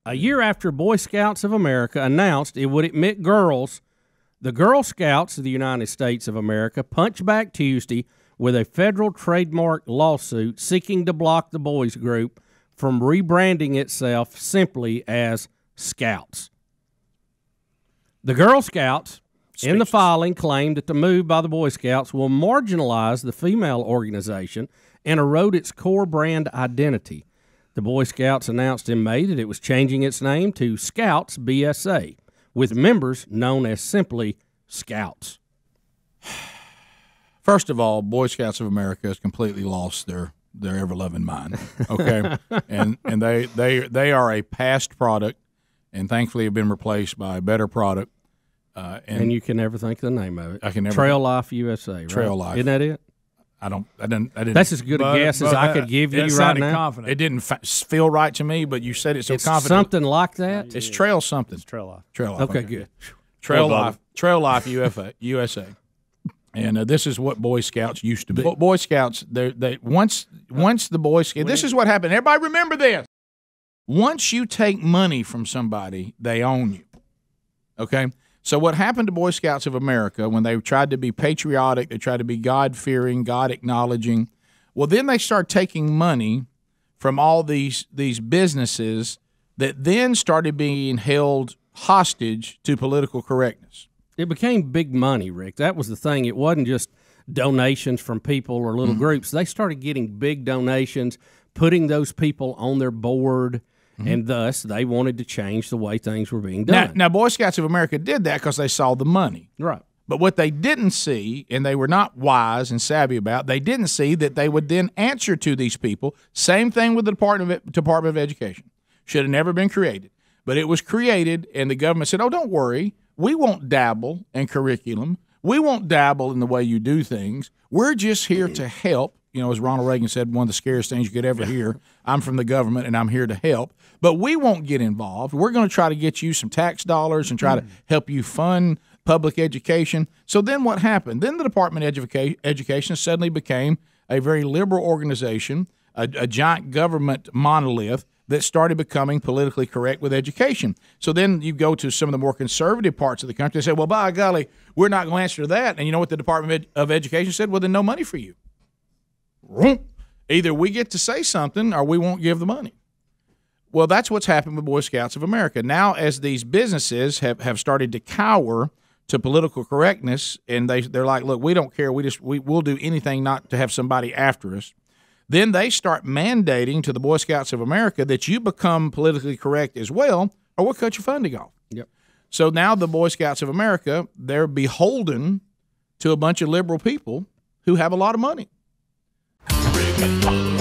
A year after Boy Scouts of America announced it would admit girls, the Girl Scouts of the United States of America punched back Tuesday with a federal trademark lawsuit seeking to block the boys group from rebranding itself simply as Scouts. The Girl Scouts in the filing claimed that the move by the Boy Scouts will marginalize the female organization and erode its core brand identity. The Boy Scouts announced in May that it was changing its name to Scouts BSA, with members known as simply Scouts. First of all, Boy Scouts of America has completely lost their ever-loving mind. Okay, and they are a past product, and thankfully have been replaced by a better product. And you can never think of the name of it. I can never. Trail Life USA. Right? Trail Life. Isn't that it? I didn't. That's as good a guess as I could give you right now. Confident. It didn't feel right to me, but you said it so It's confident. something like that. It's Trail something. It's Trail Life. Trail Life. Okay, good. Trail Life USA. And this is what Boy Scouts used to be. Boy Scouts, they once the Boy Scouts. This is what happened. Everybody remember this. Once you take money from somebody, they own you. Okay. So what happened to Boy Scouts of America when they tried to be patriotic, they tried to be God-fearing, God-acknowledging, well, then they start taking money from all these businesses that then started being held hostage to political correctness. It became big money, Rick. That was the thing. It wasn't just donations from people or little groups. They started getting big donations, putting those people on their board, and thus they wanted to change the way things were being done. Now, Boy Scouts of America did that because they saw the money. Right. But what they didn't see, and they were not wise and savvy about, they didn't see that they would then answer to these people. Same thing with the Department of Education. Should have never been created. But it was created, and the government said, oh, don't worry. We won't dabble in curriculum. We won't dabble in the way you do things. We're just here to help. You know, as Ronald Reagan said, one of the scariest things you could ever hear, I'm from the government and I'm here to help. But we won't get involved. We're going to try to get you some tax dollars and try to help you fund public education. So then what happened? Then the Department of Education suddenly became a very liberal organization, a giant government monolith that started becoming politically correct with education. So then you go to some of the more conservative parts of the country and say, well, by golly, we're not going to answer to that. And you know what the Department of Education said? Well, then no money for you. Either we get to say something or we won't give the money. Well, that's what's happened with Boy Scouts of America. Now, as these businesses have started to cower to political correctness, and they're like, look, we don't care. We'll do anything not to have somebody after us. Then they start mandating to the Boy Scouts of America that you become politically correct as well, or we'll cut your funding off. Yep. So now the Boy Scouts of America, they're beholden to a bunch of liberal people who have a lot of money. Rick and Bubba.